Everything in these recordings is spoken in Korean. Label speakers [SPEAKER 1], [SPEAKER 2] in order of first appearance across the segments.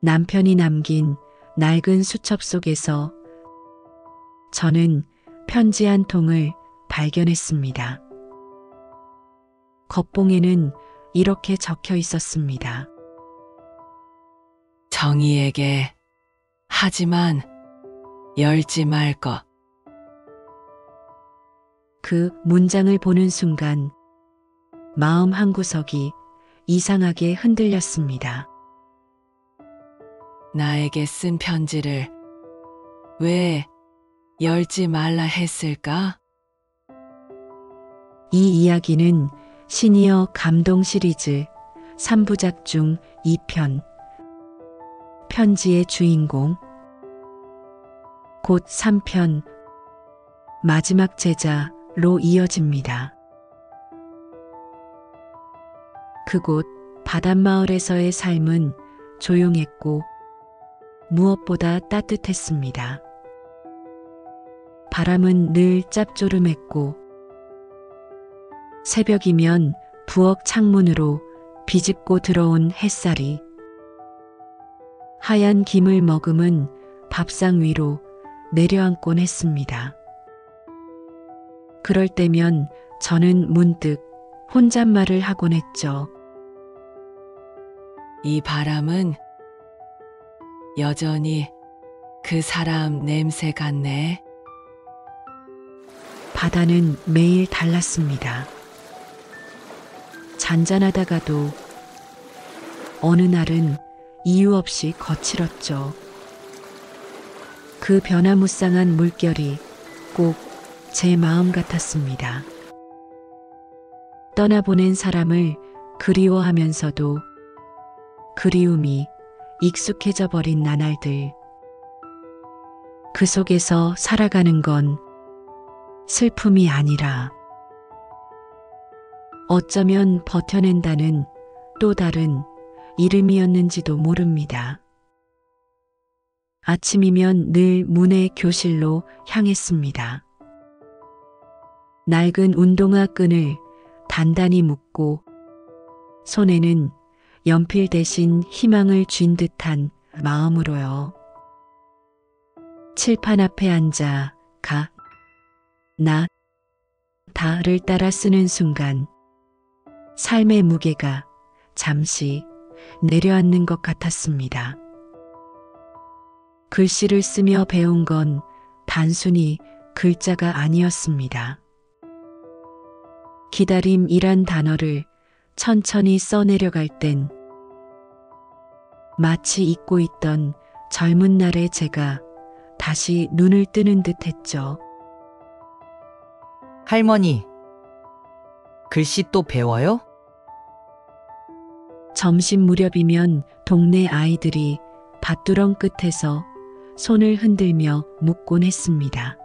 [SPEAKER 1] 남편이 남긴 낡은 수첩 속에서 저는 편지 한 통을 발견했습니다. 겉봉에는 이렇게 적혀 있었습니다.
[SPEAKER 2] 정희에게 하지만 열지 말 것.
[SPEAKER 1] 그 문장을 보는 순간 마음 한구석이 이상하게 흔들렸습니다.
[SPEAKER 2] 나에게 쓴 편지를 왜 열지 말라 했을까?
[SPEAKER 1] 이 이야기는 시니어 감동 시리즈 3부작 중 2편 편지의 주인공 곧 3편 마지막 제자로 이어집니다. 그곳 바닷마을에서의 삶은 조용했고 무엇보다 따뜻했습니다. 바람은 늘 짭조름했고 새벽이면 부엌 창문으로 비집고 들어온 햇살이 하얀 김을 머금은 밥상 위로 내려앉곤 했습니다. 그럴 때면 저는 문득 혼잣말을 하곤 했죠.
[SPEAKER 2] 이 바람은 여전히 그 사람 냄새 같네.
[SPEAKER 1] 바다는 매일 달랐습니다. 잔잔하다가도 어느 날은 이유 없이 거칠었죠. 그 변화무쌍한 물결이 꼭 제 마음 같았습니다. 떠나보낸 사람을 그리워하면서도 그리움이 익숙해져 버린 나날들. 그 속에서 살아가는 건 슬픔이 아니라 어쩌면 버텨낸다는 또 다른 이름이었는지도 모릅니다. 아침이면 늘 문의 교실로 향했습니다. 낡은 운동화 끈을 단단히 묶고 손에는 연필 대신 희망을 쥔 듯한 마음으로요. 칠판 앞에 앉아 가, 나, 다를 따라 쓰는 순간 삶의 무게가 잠시 내려앉는 것 같았습니다. 글씨를 쓰며 배운 건 단순히 글자가 아니었습니다. 기다림이란 단어를 천천히 써내려갈 땐 마치 잊고 있던 젊은 날의 제가 다시 눈을 뜨는 듯 했죠.
[SPEAKER 3] 할머니, 글씨 또 배워요?
[SPEAKER 1] 점심 무렵이면 동네 아이들이 밭두렁 끝에서 손을 흔들며 묻곤 했습니다.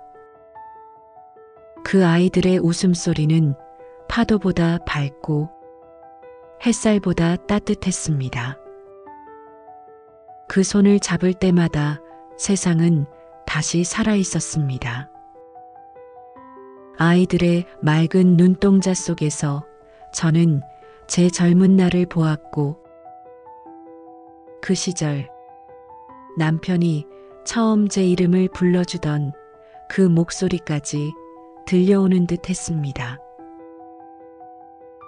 [SPEAKER 1] 그 아이들의 웃음소리는 파도보다 밝고 햇살보다 따뜻했습니다. 그 손을 잡을 때마다 세상은 다시 살아 있었습니다. 아이들의 맑은 눈동자 속에서 저는 제 젊은 날을 보았고 그 시절 남편이 처음 제 이름을 불러주던 그 목소리까지 들려오는 듯 했습니다.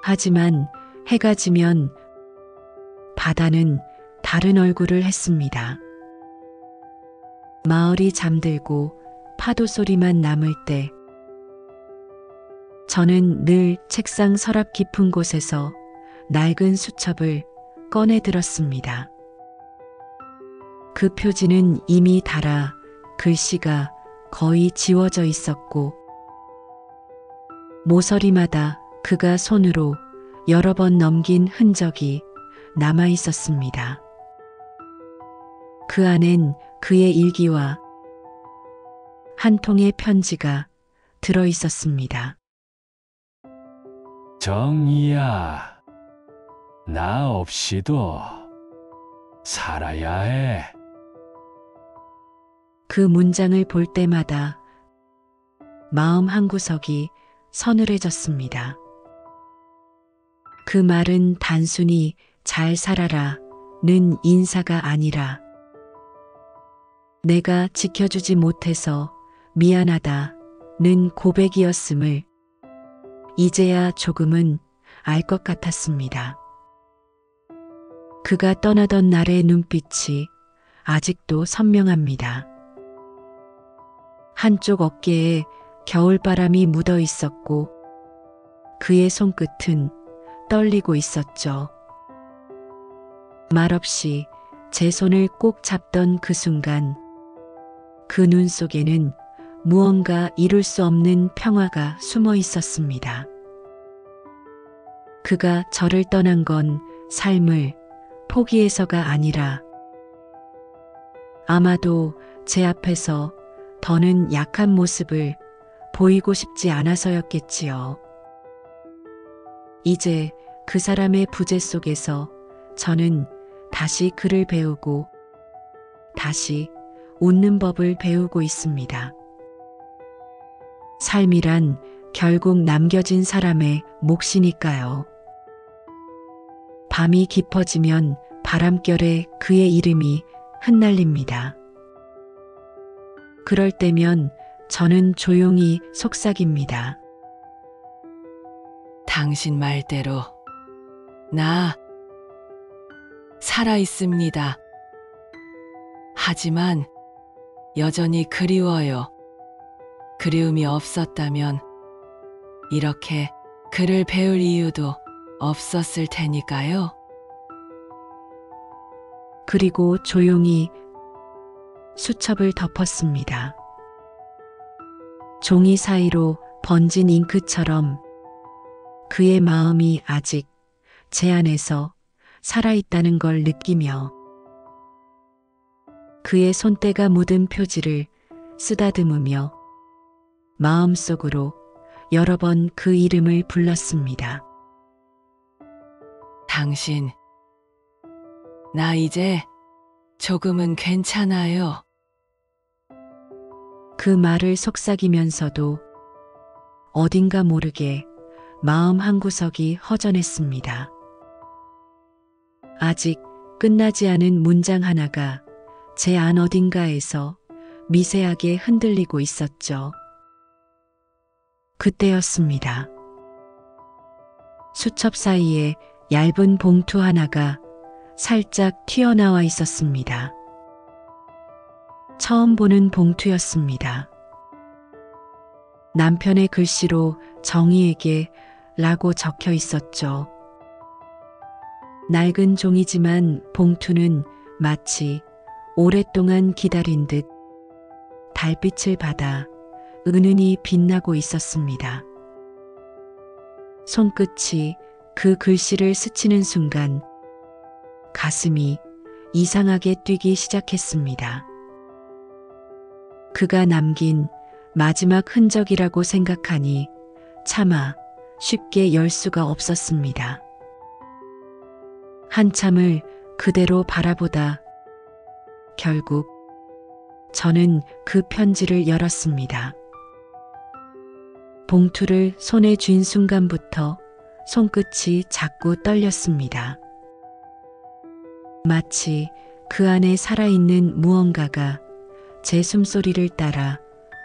[SPEAKER 1] 하지만 해가 지면 바다는 다른 얼굴을 했습니다. 마을이 잠들고 파도 소리만 남을 때 저는 늘 책상 서랍 깊은 곳에서 낡은 수첩을 꺼내 들었습니다. 그 표지는 이미 닳아 글씨가 거의 지워져 있었고 모서리마다 그가 손으로 여러 번 넘긴 흔적이 남아 있었습니다. 그 안엔 그의 일기와 한 통의 편지가 들어 있었습니다.
[SPEAKER 4] 정이야, 나 없이도 살아야 해.
[SPEAKER 1] 그 문장을 볼 때마다 마음 한구석이 서늘해졌습니다. 그 말은 단순히 잘 살아라 인사가 아니라 내가 지켜주지 못해서 미안하다는 고백이었음을 이제야 조금은 알 것 같았습니다. 그가 떠나던 날의 눈빛이 아직도 선명합니다. 한쪽 어깨에 겨울바람이 묻어 있었고 그의 손끝은 떨리고 있었죠. 말없이 제 손을 꼭 잡던 그 순간 그 눈 속에는 무언가 이룰 수 없는 평화가 숨어 있었습니다. 그가 저를 떠난 건 삶을 포기해서가 아니라 아마도 제 앞에서 더는 약한 모습을 보이고 싶지 않아서였겠지요. 이제 그 사람의 부재 속에서 저는 다시 글을 배우고 다시 웃는 법을 배우고 있습니다. 삶이란 결국 남겨진 사람의 몫이니까요. 밤이 깊어지면 바람결에 그의 이름이 흩날립니다. 그럴 때면 저는 조용히 속삭입니다.
[SPEAKER 2] 당신 말대로 나 살아 있습니다. 하지만 여전히 그리워요. 그리움이 없었다면 이렇게 글을 배울 이유도 없었을 테니까요.
[SPEAKER 1] 그리고 조용히 수첩을 덮었습니다. 종이 사이로 번진 잉크처럼 그의 마음이 아직 제 안에서 살아있다는 걸 느끼며 그의 손때가 묻은 표지를 쓰다듬으며 마음속으로 여러 번 그 이름을 불렀습니다.
[SPEAKER 2] 당신, 나 이제 조금은 괜찮아요.
[SPEAKER 1] 그 말을 속삭이면서도 어딘가 모르게 마음 한구석이 허전했습니다. 아직 끝나지 않은 문장 하나가 제 안 어딘가에서 미세하게 흔들리고 있었죠. 그때였습니다. 수첩 사이에 얇은 봉투 하나가 살짝 튀어나와 있었습니다. 처음 보는 봉투였습니다. 남편의 글씨로 정희에게 라고 적혀 있었죠. 낡은 종이지만 봉투는 마치 오랫동안 기다린 듯 달빛을 받아 은은히 빛나고 있었습니다. 손끝이 그 글씨를 스치는 순간 가슴이 이상하게 뛰기 시작했습니다. 그가 남긴 마지막 흔적이라고 생각하니 차마 쉽게 열 수가 없었습니다. 한참을 그대로 바라보다 결국 저는 그 편지를 열었습니다. 봉투를 손에 쥔 순간부터 손끝이 자꾸 떨렸습니다. 마치 그 안에 살아있는 무언가가 제 숨소리를 따라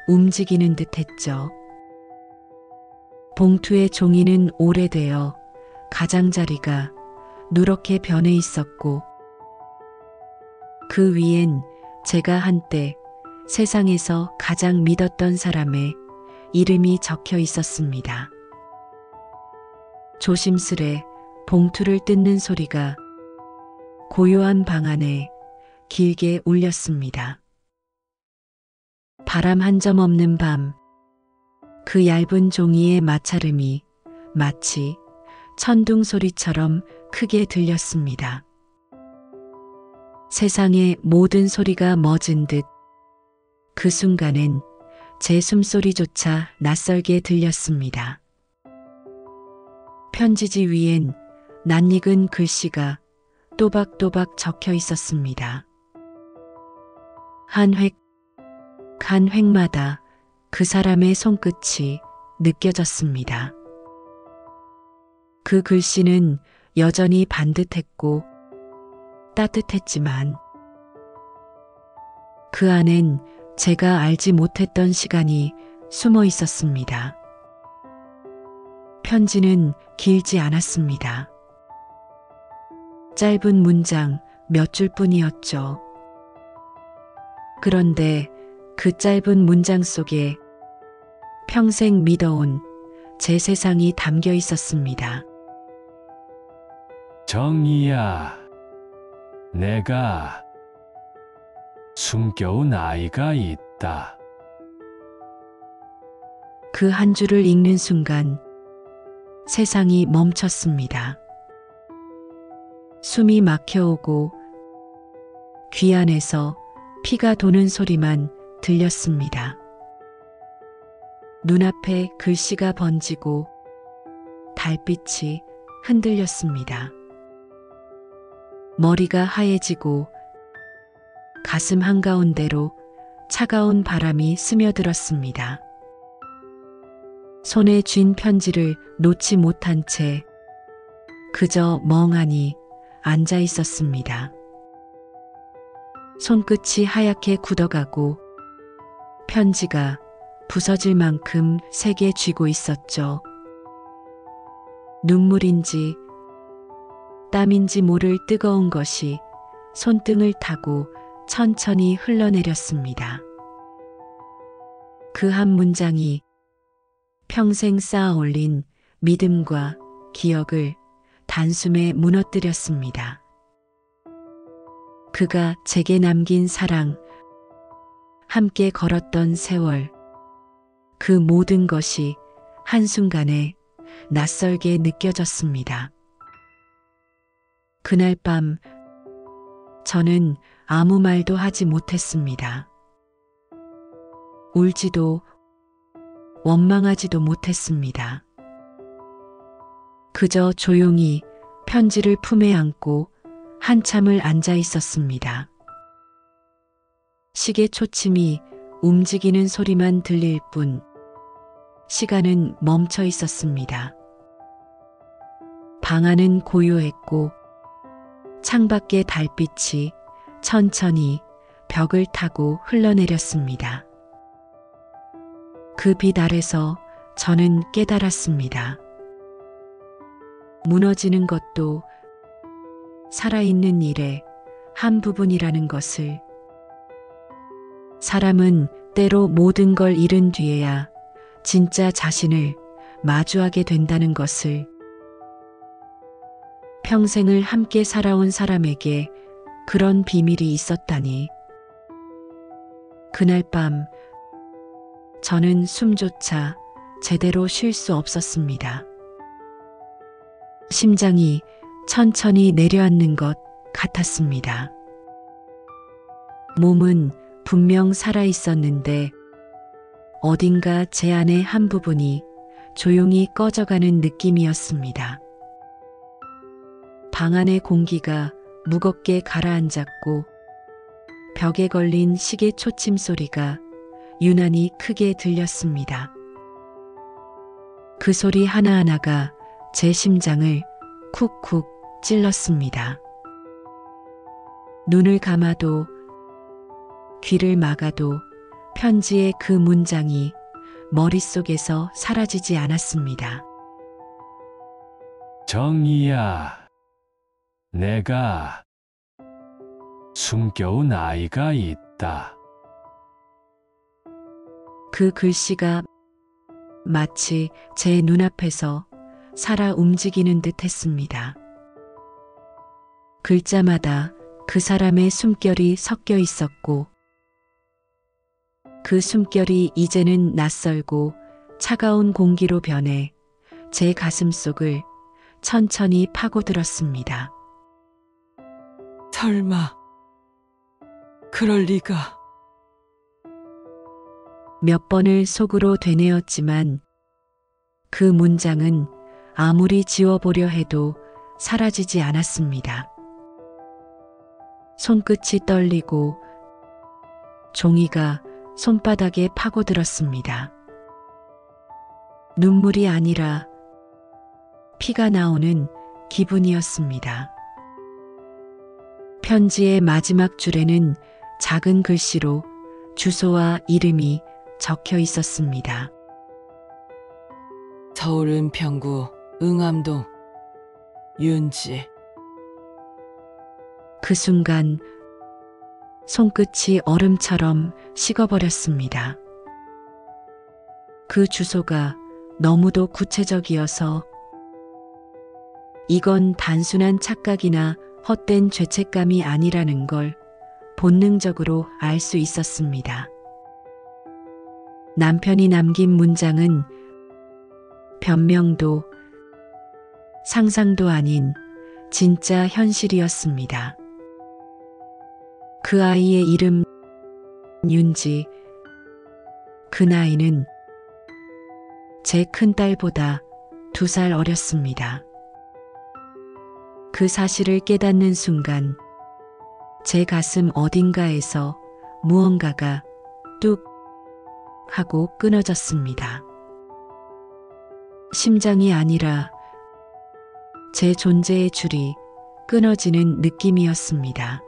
[SPEAKER 1] 움직이는 듯 했죠. 봉투의 종이는 오래되어 가장자리가 누렇게 변해 있었고 그 위엔 제가 한때 세상에서 가장 믿었던 사람의 이름이 적혀 있었습니다. 조심스레 봉투를 뜯는 소리가 고요한 방 안에 길게 울렸습니다. 바람 한 점 없는 밤, 그 얇은 종이의 마찰음이 마치 천둥 소리처럼 크게 들렸습니다. 세상의 모든 소리가 멎은 듯 그 순간엔 제 숨소리조차 낯설게 들렸습니다. 편지지 위엔 낯익은 글씨가 또박또박 적혀 있었습니다. 한 획마다 그 사람의 손끝이 느껴졌습니다. 그 글씨는 여전히 반듯했고 따뜻했지만 그 안엔 제가 알지 못했던 시간이 숨어 있었습니다. 편지는 길지 않았습니다. 짧은 문장 몇 줄뿐이었죠. 그런데 그 짧은 문장 속에 평생 믿어온 제 세상이 담겨 있었습니다.
[SPEAKER 4] 정이야, 내가 숨겨온 아이가 있다.
[SPEAKER 1] 그 한 줄을 읽는 순간 세상이 멈췄습니다. 숨이 막혀오고 귀 안에서 피가 도는 소리만 들렸습니다. 눈앞에 글씨가 번지고 달빛이 흔들렸습니다. 머리가 하얘지고 가슴 한가운데로 차가운 바람이 스며들었습니다. 손에 쥔 편지를 놓지 못한 채 그저 멍하니 앉아 있었습니다. 손끝이 하얗게 굳어가고 편지가 부서질 만큼 세게 쥐고 있었죠. 눈물인지 땀인지 모를 뜨거운 것이 손등을 타고 천천히 흘러내렸습니다. 그 한 문장이 평생 쌓아 올린 믿음과 기억을 단숨에 무너뜨렸습니다. 그가 제게 남긴 사랑, 함께 걸었던 세월, 그 모든 것이 한순간에 낯설게 느껴졌습니다. 그날 밤 저는 아무 말도 하지 못했습니다. 울지도 원망하지도 못했습니다. 그저 조용히 편지를 품에 안고 한참을 앉아 있었습니다. 시계 초침이 움직이는 소리만 들릴 뿐 시간은 멈춰 있었습니다. 방 안은 고요했고 창밖의 달빛이 천천히 벽을 타고 흘러내렸습니다. 그 빛 아래서 저는 깨달았습니다. 무너지는 것도 살아있는 일의 한 부분이라는 것을. 사람은 때로 모든 걸 잃은 뒤에야 진짜 자신을 마주하게 된다는 것을. 평생을 함께 살아온 사람에게 그런 비밀이 있었다니. 그날 밤 저는 숨조차 제대로 쉴 수 없었습니다. 심장이 천천히 내려앉는 것 같았습니다. 몸은 분명 살아 있었는데 어딘가 제 안의 한 부분이 조용히 꺼져가는 느낌이었습니다. 방 안의 공기가 무겁게 가라앉았고 벽에 걸린 시계 초침 소리가 유난히 크게 들렸습니다. 그 소리 하나하나가 제 심장을 쿡쿡 찔렀습니다. 눈을 감아도 귀를 막아도 편지의 그 문장이 머릿속에서 사라지지 않았습니다.
[SPEAKER 4] 정이야, 내가 숨겨온 아이가 있다.
[SPEAKER 1] 그 글씨가 마치 제 눈앞에서 살아 움직이는 듯 했습니다. 글자마다 그 사람의 숨결이 섞여 있었고 그 숨결이 이제는 낯설고 차가운 공기로 변해 제 가슴 속을 천천히 파고들었습니다.
[SPEAKER 2] 설마 그럴 리가.
[SPEAKER 1] 몇 번을 속으로 되뇌었지만 그 문장은 아무리 지워보려 해도 사라지지 않았습니다. 손끝이 떨리고 종이가 손바닥에 파고들었습니다. 눈물이 아니라 피가 나오는 기분이었습니다. 편지의 마지막 줄에는 작은 글씨로 주소와 이름이 적혀 있었습니다.
[SPEAKER 2] 서울 은평구 응암동 윤지.
[SPEAKER 1] 그 순간 손끝이 얼음처럼 식어버렸습니다. 그 주소가 너무도 구체적이어서 이건 단순한 착각이나 헛된 죄책감이 아니라는 걸 본능적으로 알 수 있었습니다. 남편이 남긴 문장은 변명도 상상도 아닌 진짜 현실이었습니다. 그 아이의 이름 윤지. 그 나이는 제 큰딸보다 2살 어렸습니다. 그 사실을 깨닫는 순간 제 가슴 어딘가에서 무언가가 뚝 하고 끊어졌습니다. 심장이 아니라 제 존재의 줄이 끊어지는 느낌이었습니다.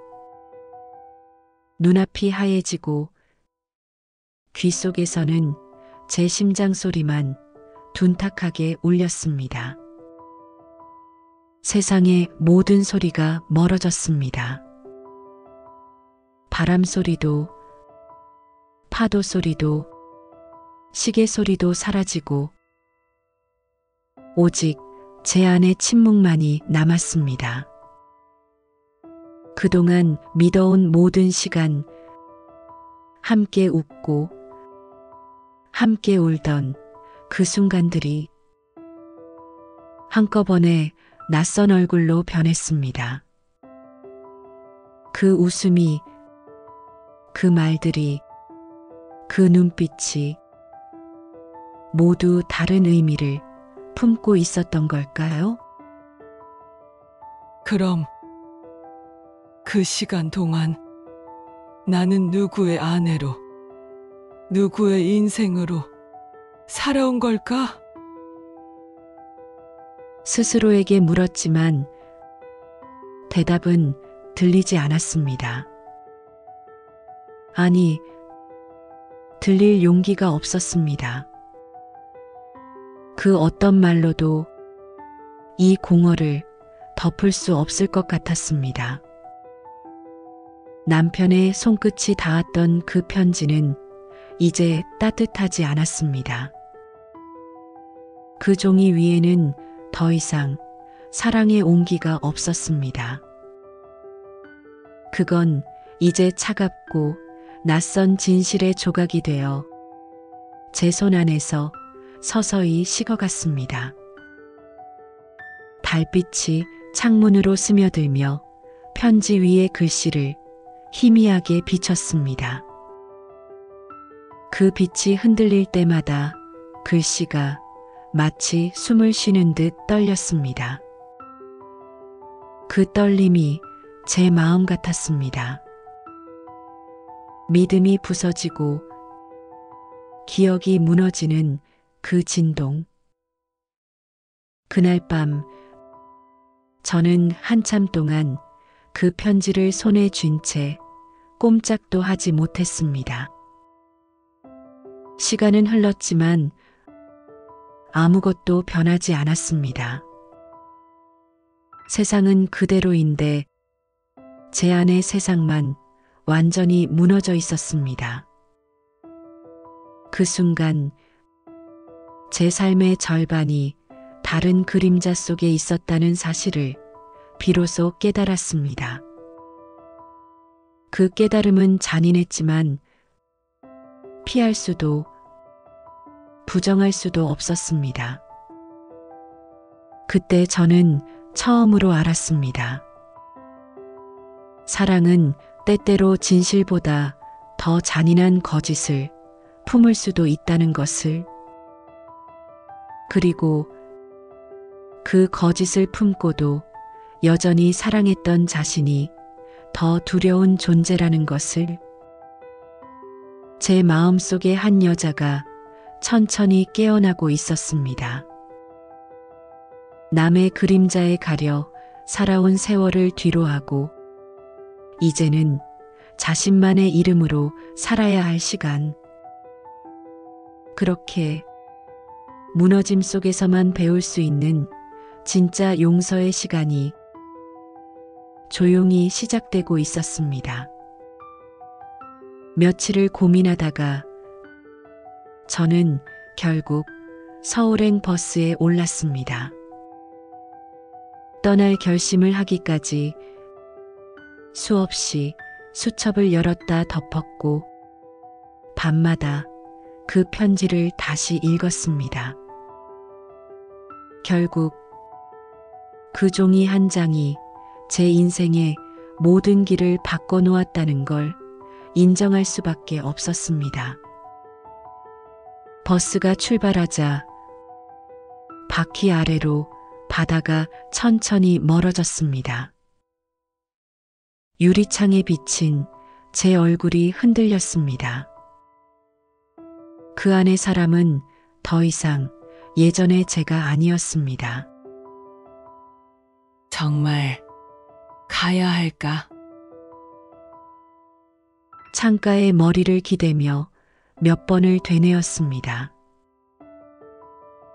[SPEAKER 1] 눈앞이 하얘지고 귀 속에서는 제 심장 소리만 둔탁하게 울렸습니다. 세상의 모든 소리가 멀어졌습니다. 바람 소리도, 파도 소리도, 시계 소리도 사라지고 오직 제 안의 침묵만이 남았습니다. 그동안 믿어온 모든 시간, 함께 웃고 함께 울던 그 순간들이 한꺼번에 낯선 얼굴로 변했습니다. 그 웃음이, 그 말들이, 그 눈빛이 모두 다른 의미를 품고 있었던 걸까요?
[SPEAKER 2] 그럼 그 시간 동안 나는 누구의 아내로, 누구의 인생으로 살아온 걸까?
[SPEAKER 1] 스스로에게 물었지만 대답은 들리지 않았습니다. 아니, 들릴 용기가 없었습니다. 그 어떤 말로도 이 공허를 덮을 수 없을 것 같았습니다. 남편의 손끝이 닿았던 그 편지는 이제 따뜻하지 않았습니다. 그 종이 위에는 더 이상 사랑의 온기가 없었습니다. 그건 이제 차갑고 낯선 진실의 조각이 되어 제 손 안에서 서서히 식어갔습니다. 달빛이 창문으로 스며들며 편지 위의 글씨를 희미하게 비쳤습니다. 그 빛이 흔들릴 때마다 글씨가 마치 숨을 쉬는 듯 떨렸습니다. 그 떨림이 제 마음 같았습니다. 믿음이 부서지고 기억이 무너지는 그 진동. 그날 밤 저는 한참 동안 그 편지를 손에 쥔 채 꼼짝도 하지 못했습니다. 시간은 흘렀지만 아무것도 변하지 않았습니다. 세상은 그대로인데 제 안의 세상만 완전히 무너져 있었습니다. 그 순간 제 삶의 절반이 다른 그림자 속에 있었다는 사실을 비로소 깨달았습니다. 그 깨달음은 잔인했지만 피할 수도 부정할 수도 없었습니다. 그때 저는 처음으로 알았습니다. 사랑은 때때로 진실보다 더 잔인한 거짓을 품을 수도 있다는 것을, 그리고 그 거짓을 품고도 여전히 사랑했던 자신이 더 두려운 존재라는 것을. 제 마음속에 한 여자가 천천히 깨어나고 있었습니다. 남의 그림자에 가려 살아온 세월을 뒤로하고 이제는 자신만의 이름으로 살아야 할 시간. 그렇게 무너짐 속에서만 배울 수 있는 진짜 용서의 시간이 조용히 시작되고 있었습니다. 며칠을 고민하다가 저는 결국 서울행 버스에 올랐습니다. 떠날 결심을 하기까지 수없이 수첩을 열었다 덮었고 밤마다 그 편지를 다시 읽었습니다. 결국 그 종이 한 장이 제 인생의 모든 길을 바꿔놓았다는 걸 인정할 수밖에 없었습니다. 버스가 출발하자 바퀴 아래로 바다가 천천히 멀어졌습니다. 유리창에 비친 제 얼굴이 흔들렸습니다. 그 안의 사람은 더 이상 예전의 제가 아니었습니다.
[SPEAKER 2] 정말 가야 할까?
[SPEAKER 1] 창가에 머리를 기대며 몇 번을 되뇌었습니다.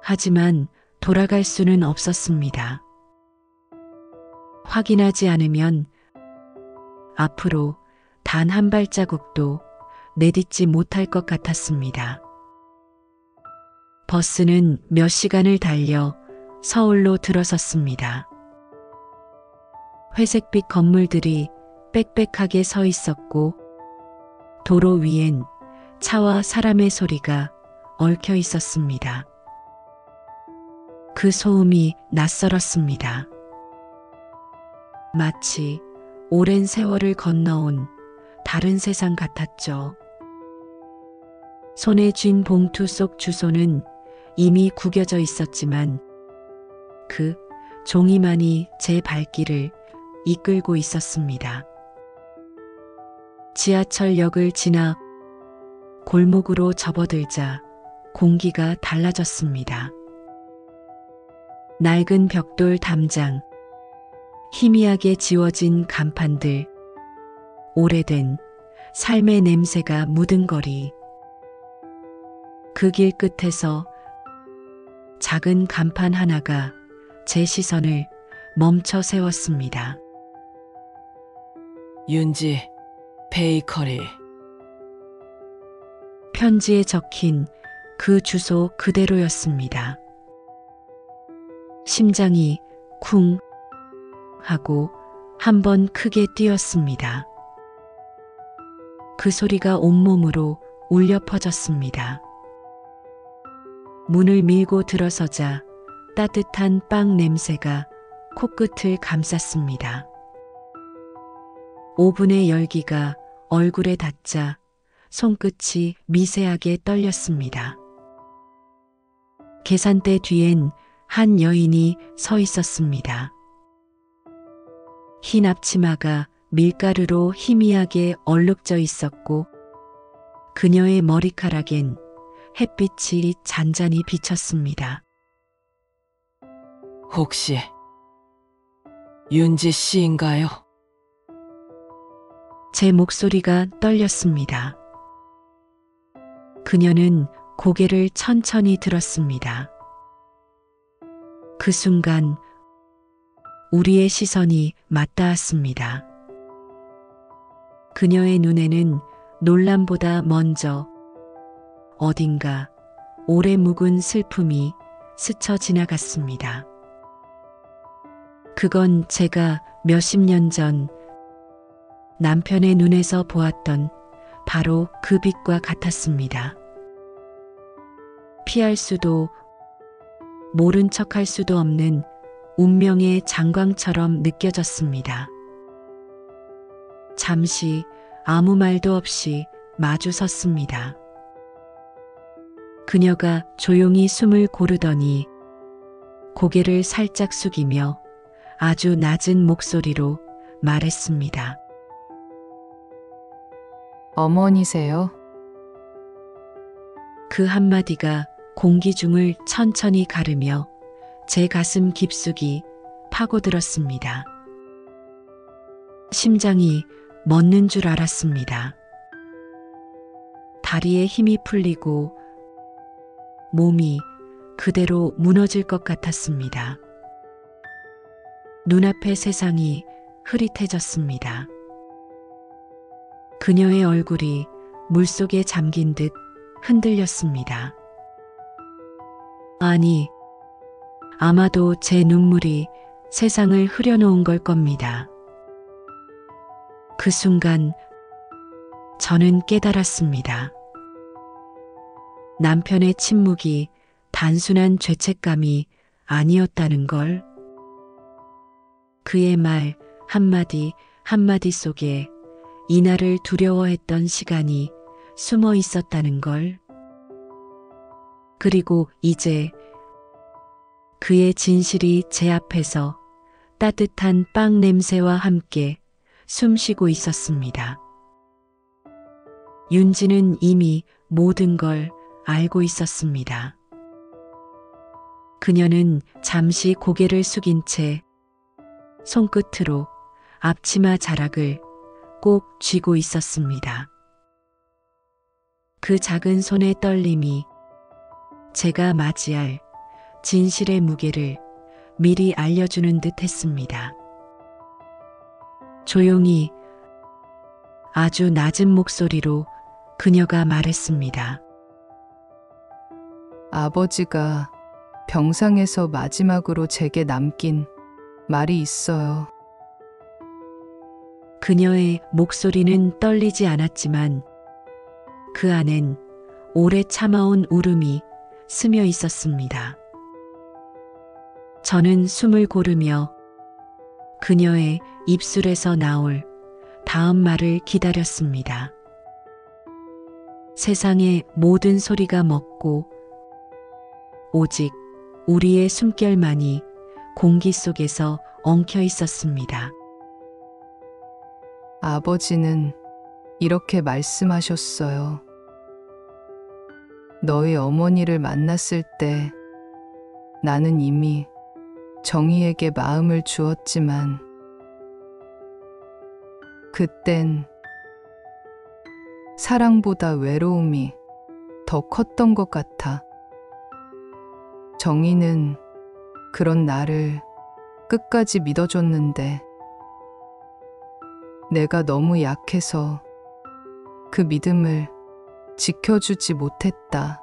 [SPEAKER 1] 하지만 돌아갈 수는 없었습니다. 확인하지 않으면 앞으로 단 한 발자국도 내딛지 못할 것 같았습니다. 버스는 몇 시간을 달려 서울로 들어섰습니다. 회색빛 건물들이 빽빽하게 서 있었고 도로 위엔 차와 사람의 소리가 얽혀 있었습니다. 그 소음이 낯설었습니다. 마치 오랜 세월을 건너온 다른 세상 같았죠. 손에 쥔 봉투 속 주소는 이미 구겨져 있었지만 그 종이만이 제 발길을 이끌고 있었습니다. 지하철역을 지나 골목으로 접어들자 공기가 달라졌습니다. 낡은 벽돌 담장, 희미하게 지워진 간판들, 오래된 삶의 냄새가 묻은 거리. 그 길 끝에서 작은 간판 하나가 제 시선을 멈춰 세웠습니다.
[SPEAKER 2] 윤지 베이커리.
[SPEAKER 1] 편지에 적힌 그 주소 그대로였습니다. 심장이 쿵 하고 한 번 크게 뛰었습니다. 그 소리가 온몸으로 울려 퍼졌습니다. 문을 밀고 들어서자 따뜻한 빵 냄새가 코끝을 감쌌습니다. 오븐의 열기가 얼굴에 닿자 손끝이 미세하게 떨렸습니다. 계산대 뒤엔 한 여인이 서 있었습니다. 흰 앞치마가 밀가루로 희미하게 얼룩져 있었고 그녀의 머리카락엔 햇빛이 잔잔히 비쳤습니다.
[SPEAKER 2] 혹시 윤지 씨인가요?
[SPEAKER 1] 제 목소리가 떨렸습니다. 그녀는 고개를 천천히 들었습니다. 그 순간 우리의 시선이 맞닿았습니다. 그녀의 눈에는 놀람보다 먼저 어딘가 오래 묵은 슬픔이 스쳐 지나갔습니다. 그건 제가 몇십 년 전 남편의 눈에서 보았던 바로 그 빛과 같았습니다. 피할 수도 모른 척할 수도 없는 운명의 장광처럼 느껴졌습니다. 잠시 아무 말도 없이 마주 섰습니다. 그녀가 조용히 숨을 고르더니 고개를 살짝 숙이며 아주 낮은 목소리로 말했습니다.
[SPEAKER 5] 어머니세요?
[SPEAKER 1] 그 한마디가 공기 중을 천천히 가르며 제 가슴 깊숙이 파고들었습니다. 심장이 멎는 줄 알았습니다. 다리에 힘이 풀리고 몸이 그대로 무너질 것 같았습니다. 눈앞의 세상이 흐릿해졌습니다. 그녀의 얼굴이 물속에 잠긴 듯 흔들렸습니다. 아니, 아마도 제 눈물이 세상을 흐려놓은 걸 겁니다. 그 순간 저는 깨달았습니다. 남편의 침묵이 단순한 죄책감이 아니었다는 걸. 그의 말 한마디 한마디 속에 이날을 두려워했던 시간이 숨어 있었다는 걸. 그리고 이제 그의 진실이 제 앞에서 따뜻한 빵 냄새와 함께 숨쉬고 있었습니다. 윤지는 이미 모든 걸 알고 있었습니다. 그녀는 잠시 고개를 숙인 채 손끝으로 앞치마 자락을 꼭 쥐고 있었습니다. 그 작은 손의 떨림이 제가 맞이할 진실의 무게를 미리 알려주는 듯 했습니다. 조용히 아주 낮은 목소리로 그녀가 말했습니다.
[SPEAKER 5] 아버지가 병상에서 마지막으로 제게 남긴 말이 있어요.
[SPEAKER 1] 그녀의 목소리는 떨리지 않았지만 그 안엔 오래 참아온 울음이 스며 있었습니다. 저는 숨을 고르며 그녀의 입술에서 나올 다음 말을 기다렸습니다. 세상의 모든 소리가 멎고 오직 우리의 숨결만이 공기 속에서 엉켜 있었습니다.
[SPEAKER 5] 아버지는 이렇게 말씀하셨어요. 너희 어머니를 만났을 때 나는 이미 정희에게 마음을 주었지만 그땐 사랑보다 외로움이 더 컸던 것 같아. 정희는 그런 나를 끝까지 믿어줬는데 내가 너무 약해서 그 믿음을 지켜주지 못했다.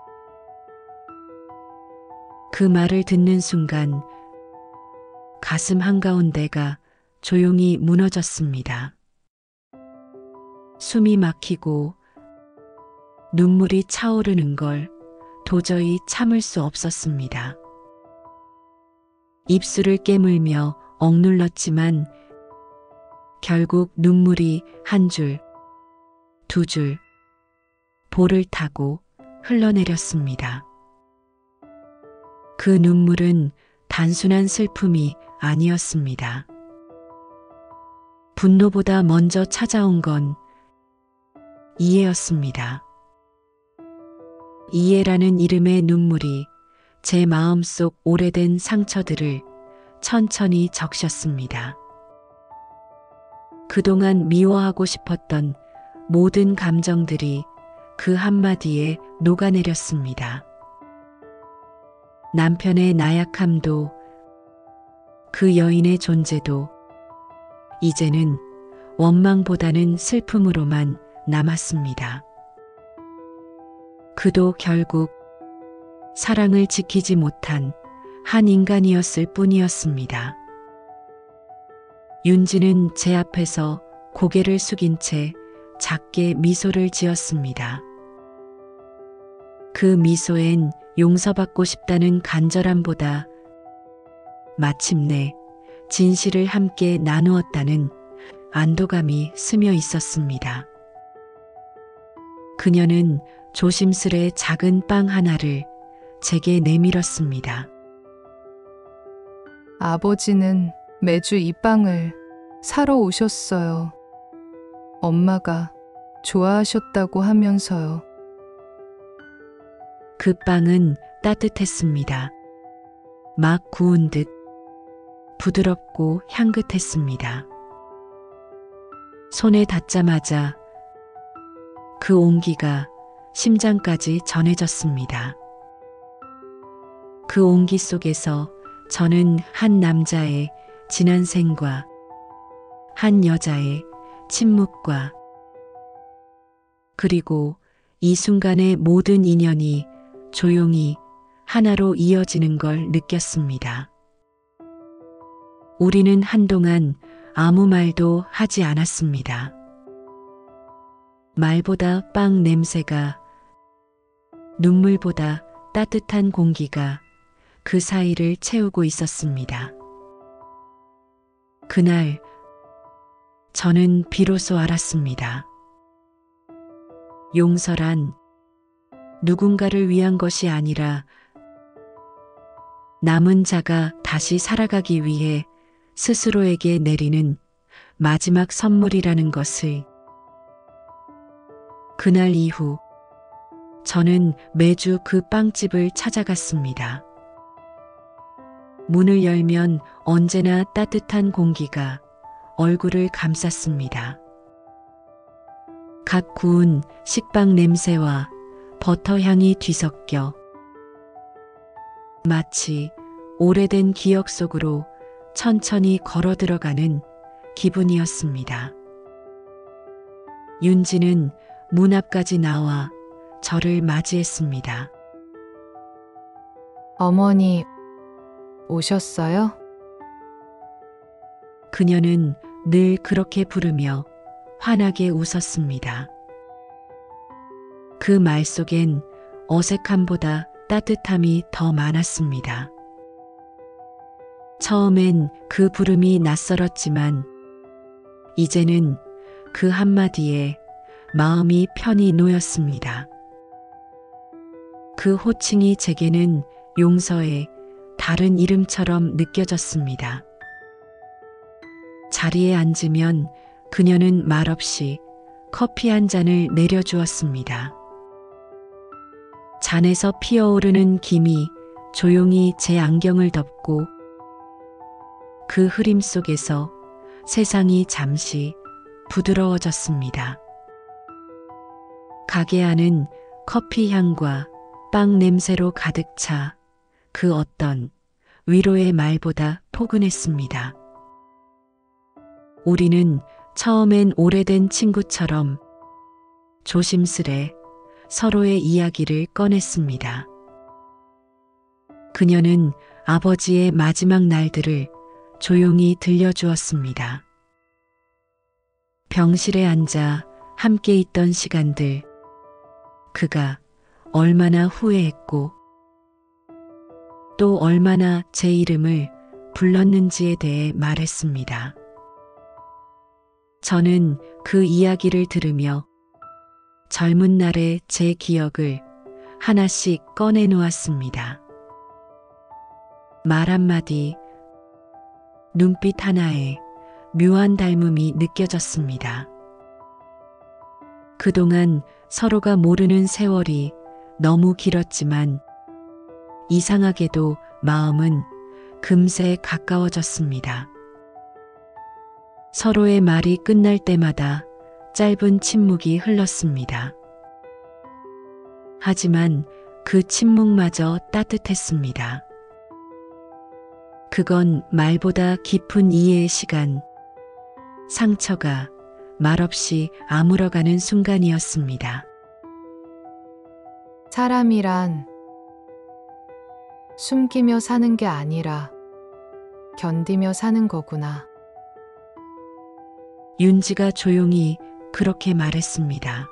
[SPEAKER 1] 그 말을 듣는 순간 가슴 한가운데가 조용히 무너졌습니다. 숨이 막히고 눈물이 차오르는 걸 도저히 참을 수 없었습니다. 입술을 깨물며 억눌렀지만 결국 눈물이 한 줄, 두 줄, 볼을 타고 흘러내렸습니다. 그 눈물은 단순한 슬픔이 아니었습니다. 분노보다 먼저 찾아온 건 이해였습니다. 이해라는 이름의 눈물이 제 마음속 오래된 상처들을 천천히 적셨습니다. 그동안 미워하고 싶었던 모든 감정들이 그 한마디에 녹아내렸습니다. 남편의 나약함도 그 여인의 존재도 이제는 원망보다는 슬픔으로만 남았습니다. 그도 결국 사랑을 지키지 못한 한 인간이었을 뿐이었습니다. 윤지는 제 앞에서 고개를 숙인 채 작게 미소를 지었습니다. 그 미소엔 용서받고 싶다는 간절함보다 마침내 진실을 함께 나누었다는 안도감이 스며 있었습니다. 그녀는 조심스레 작은 빵 하나를 제게 내밀었습니다.
[SPEAKER 5] 아버지는 매주 이 빵을 사러 오셨어요. 엄마가 좋아하셨다고 하면서요.
[SPEAKER 1] 그 빵은 따뜻했습니다. 막 구운 듯 부드럽고 향긋했습니다. 손에 닿자마자 그 온기가 심장까지 전해졌습니다. 그 온기 속에서 저는 한 남자의 지난 생과 한 여자의 침묵과 그리고 이 순간의 모든 인연이 조용히 하나로 이어지는 걸 느꼈습니다. 우리는 한동안 아무 말도 하지 않았습니다. 말보다 빵 냄새가, 눈물보다 따뜻한 공기가 그 사이를 채우고 있었습니다. 그날 저는 비로소 알았습니다. 용서란 누군가를 위한 것이 아니라 남은 자가 다시 살아가기 위해 스스로에게 내리는 마지막 선물이라는 것을. 그날 이후 저는 매주 그 빵집을 찾아갔습니다. 문을 열면 언제나 따뜻한 공기가 얼굴을 감쌌습니다. 갓 구운 식빵 냄새와 버터 향이 뒤섞여 마치 오래된 기억 속으로 천천히 걸어 들어가는 기분이었습니다. 윤지는 문 앞까지 나와 저를 맞이했습니다.
[SPEAKER 5] 어머니, 오셨어요?
[SPEAKER 1] 그녀는 늘 그렇게 부르며 환하게 웃었습니다. 그 말 속엔 어색함보다 따뜻함이 더 많았습니다. 처음엔 그 부름이 낯설었지만 이제는 그 한마디에 마음이 편히 놓였습니다. 그 호칭이 제게는 용서의 다른 이름처럼 느껴졌습니다. 자리에 앉으면 그녀는 말없이 커피 한 잔을 내려주었습니다. 잔에서 피어오르는 김이 조용히 제 안경을 덮고 그 흐림 속에서 세상이 잠시 부드러워졌습니다. 가게 안은 커피 향과 빵 냄새로 가득 차 그 어떤 위로의 말보다 포근했습니다. 우리는 처음엔 오래된 친구처럼 조심스레 서로의 이야기를 꺼냈습니다. 그녀는 아버지의 마지막 날들을 조용히 들려주었습니다. 병실에 앉아 함께 있던 시간들, 그가 얼마나 후회했고 또 얼마나 제 이름을 불렀는지에 대해 말했습니다. 저는 그 이야기를 들으며 젊은 날의 제 기억을 하나씩 꺼내 놓았습니다. 말 한마디, 눈빛 하나에 묘한 닮음이 느껴졌습니다. 그동안 서로가 모르는 세월이 너무 길었지만 이상하게도 마음은 금세 가까워졌습니다. 서로의 말이 끝날 때마다 짧은 침묵이 흘렀습니다. 하지만 그 침묵마저 따뜻했습니다. 그건 말보다 깊은 이해의 시간, 상처가 말없이 아물어가는 순간이었습니다.
[SPEAKER 5] 사람이란 숨기며 사는 게 아니라 견디며 사는 거구나.
[SPEAKER 1] 윤지가 조용히 그렇게 말했습니다.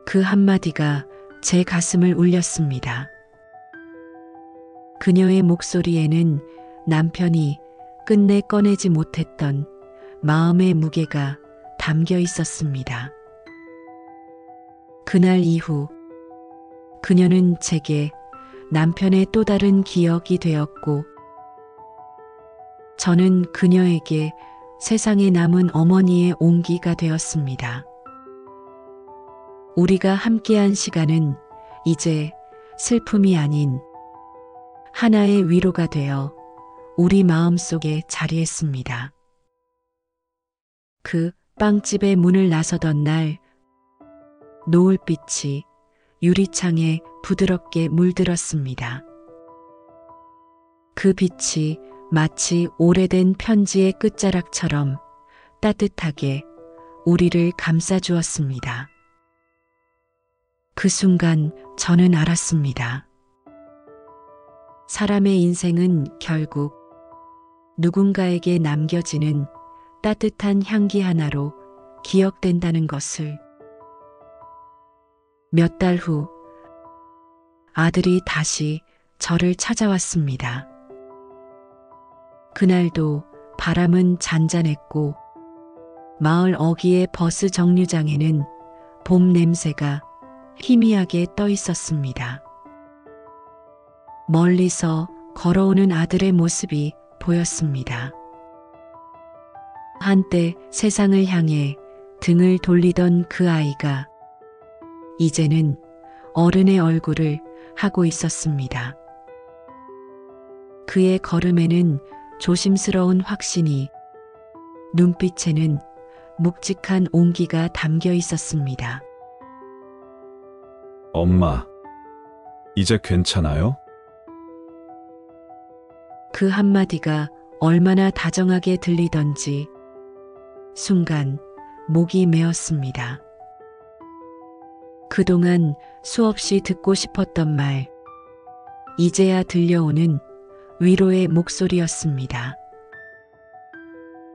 [SPEAKER 1] 그 한마디가 제 가슴을 울렸습니다. 그녀의 목소리에는 남편이 끝내 꺼내지 못했던 마음의 무게가 담겨 있었습니다. 그날 이후 그녀는 제게 남편의 또 다른 기억이 되었고 저는 그녀에게 세상에 남은 어머니의 온기가 되었습니다. 우리가 함께한 시간은 이제 슬픔이 아닌 하나의 위로가 되어 우리 마음속에 자리했습니다. 그 빵집의 문을 나서던 날 노을빛이 유리창에 부드럽게 물들었습니다. 그 빛이 마치 오래된 편지의 끝자락처럼 따뜻하게 우리를 감싸주었습니다. 그 순간 저는 알았습니다. 사람의 인생은 결국 누군가에게 남겨지는 따뜻한 향기 하나로 기억된다는 것을. 몇 달 후 아들이 다시 저를 찾아왔습니다. 그날도 바람은 잔잔했고 마을 어귀의 버스 정류장에는 봄 냄새가 희미하게 떠 있었습니다. 멀리서 걸어오는 아들의 모습이 보였습니다. 한때 세상을 향해 등을 돌리던 그 아이가 이제는 어른의 얼굴을 하고 있었습니다. 그의 걸음에는 조심스러운 확신이, 눈빛에는 묵직한 온기가 담겨 있었습니다.
[SPEAKER 6] 엄마, 이제 괜찮아요?
[SPEAKER 1] 그 한마디가 얼마나 다정하게 들리던지 순간 목이 메었습니다. 그동안 수없이 듣고 싶었던 말, 이제야 들려오는 위로의 목소리였습니다.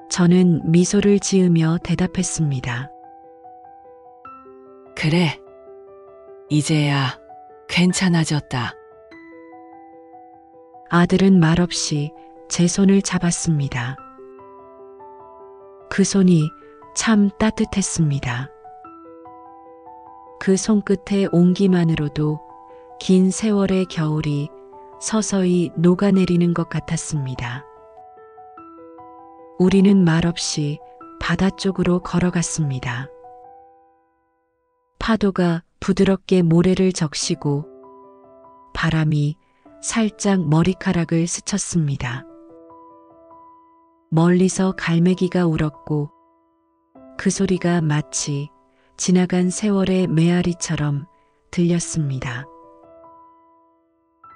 [SPEAKER 1] 저는 미소를 지으며 대답했습니다.
[SPEAKER 2] 그래. 이제야 괜찮아졌다.
[SPEAKER 1] 아들은 말없이 제 손을 잡았습니다. 그 손이 참 따뜻했습니다. 그 손끝의 온기만으로도 긴 세월의 겨울이 서서히 녹아내리는 것 같았습니다. 우리는 말없이 바다 쪽으로 걸어갔습니다. 파도가 부드럽게 모래를 적시고 바람이 살짝 머리카락을 스쳤습니다. 멀리서 갈매기가 울었고 그 소리가 마치 지나간 세월의 메아리처럼 들렸습니다.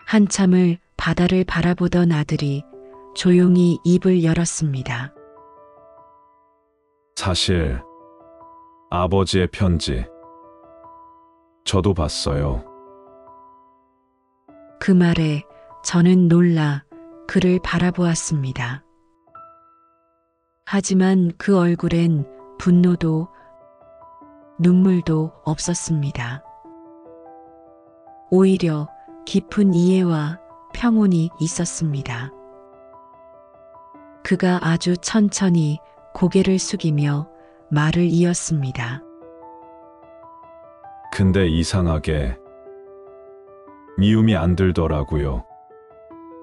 [SPEAKER 1] 한참을 바다를 바라보던 아들이 조용히 입을 열었습니다.
[SPEAKER 6] 사실 아버지의 편지 저도 봤어요.
[SPEAKER 1] 그 말에 저는 놀라 그를 바라보았습니다. 하지만 그 얼굴엔 분노도 눈물도 없었습니다. 오히려 깊은 이해와 평온이 있었습니다. 그가 아주 천천히 고개를 숙이며 말을 이었습니다.
[SPEAKER 6] 근데 이상하게 미움이 안 들더라고요.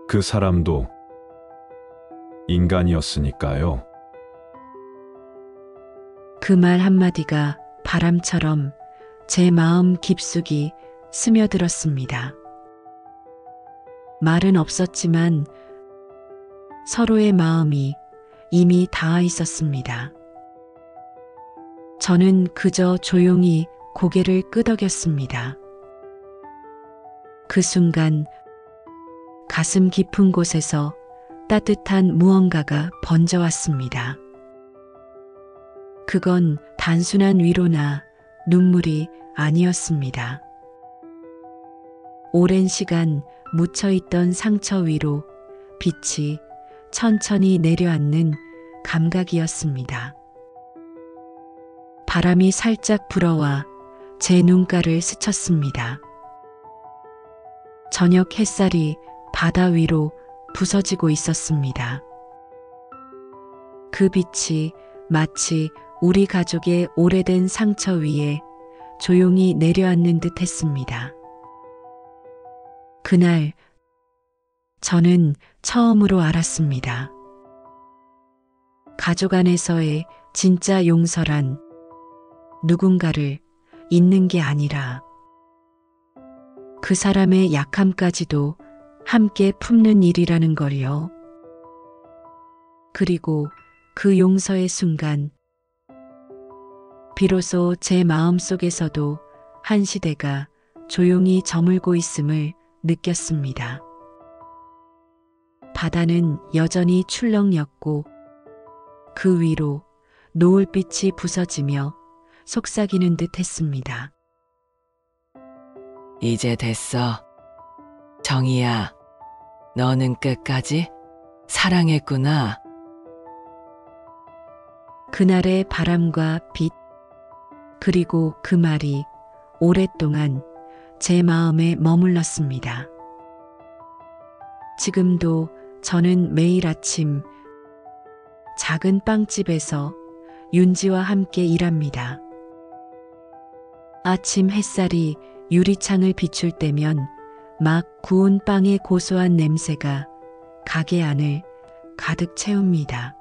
[SPEAKER 6] 그 사람도 인간이었으니까요.
[SPEAKER 1] 그 말 한마디가 바람처럼 제 마음 깊숙이 스며들었습니다. 말은 없었지만 서로의 마음이 이미 닿아 있었습니다. 저는 그저 조용히 고개를 끄덕였습니다. 그 순간 가슴 깊은 곳에서 따뜻한 무언가가 번져왔습니다. 그건 단순한 위로나 눈물이 아니었습니다. 오랜 시간 묻혀있던 상처 위로 빛이 천천히 내려앉는 감각이었습니다. 바람이 살짝 불어와 제 눈가를 스쳤습니다. 저녁 햇살이 바다 위로 부서지고 있었습니다. 그 빛이 마치 우리 가족의 오래된 상처 위에 조용히 내려앉는 듯 했습니다. 그날 저는 처음으로 알았습니다. 가족 안에서의 진짜 용서란 누군가를 잊는 게 아니라 그 사람의 약함까지도 함께 품는 일이라는 걸요. 그리고 그 용서의 순간 비로소 제 마음 속에서도 한 시대가 조용히 저물고 있음을 느꼈습니다. 바다는 여전히 출렁였고 그 위로 노을빛이 부서지며 속삭이는 듯 했습니다.
[SPEAKER 2] 이제 됐어. 정희야, 너는 끝까지 사랑했구나.
[SPEAKER 1] 그날의 바람과 빛, 그리고 그 말이 오랫동안 제 마음에 머물렀습니다. 지금도 저는 매일 아침 작은 빵집에서 윤지와 함께 일합니다. 아침 햇살이 유리창을 비출 때면 막 구운 빵의 고소한 냄새가 가게 안을 가득 채웁니다.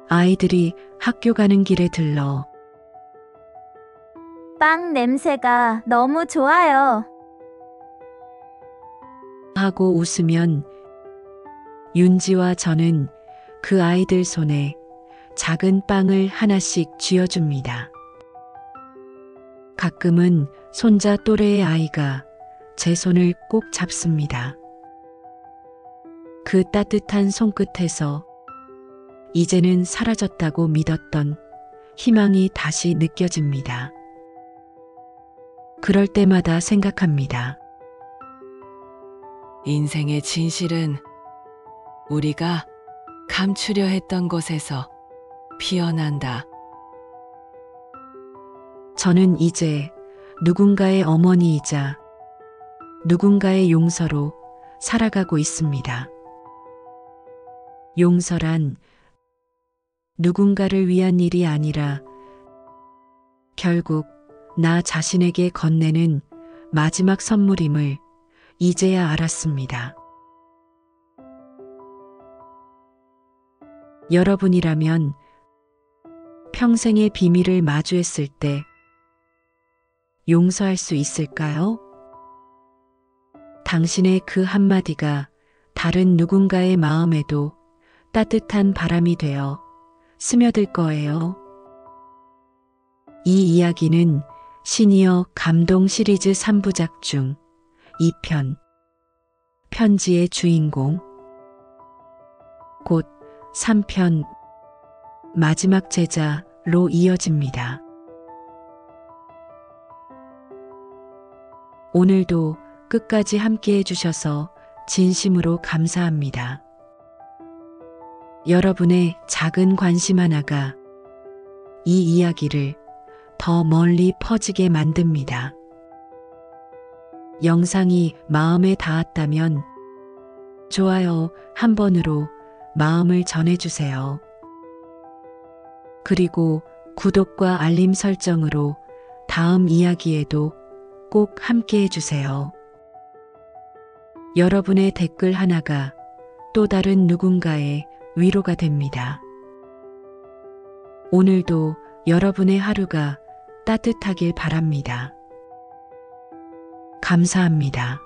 [SPEAKER 1] 아이들이 학교 가는 길에 들러
[SPEAKER 7] 빵 냄새가 너무 좋아요.
[SPEAKER 1] 하고 웃으면 윤지와 저는 그 아이들 손에 작은 빵을 하나씩 쥐어줍니다. 가끔은 손자 또래의 아이가 제 손을 꼭 잡습니다. 그 따뜻한 손끝에서 이제는 사라졌다고 믿었던 희망이 다시 느껴집니다. 그럴 때마다 생각합니다.
[SPEAKER 2] 인생의 진실은 우리가 감추려 했던 곳에서 피어난다.
[SPEAKER 1] 저는 이제 누군가의 어머니이자 누군가의 용서로 살아가고 있습니다. 용서란 누군가를 위한 일이 아니라 결국 나 자신에게 건네는 마지막 선물임을 이제야 알았습니다. 여러분이라면 평생의 비밀을 마주했을 때 용서할 수 있을까요? 당신의 그 한마디가 다른 누군가의 마음에도 따뜻한 바람이 되어 스며들 거예요. 이 이야기는 시니어 감동 시리즈 3부작 중 2편 편지의 주인공, 곧 3편 마지막 제자로 이어집니다. 오늘도 끝까지 함께 해주셔서 진심으로 감사합니다. 여러분의 작은 관심 하나가 이 이야기를 더 멀리 퍼지게 만듭니다. 영상이 마음에 닿았다면 좋아요 한 번으로 마음을 전해주세요. 그리고 구독과 알림 설정으로 다음 이야기에도 꼭 함께 해주세요. 여러분의 댓글 하나가 또 다른 누군가의 위로가 됩니다. 오늘도 여러분의 하루가 따뜻하길 바랍니다. 감사합니다.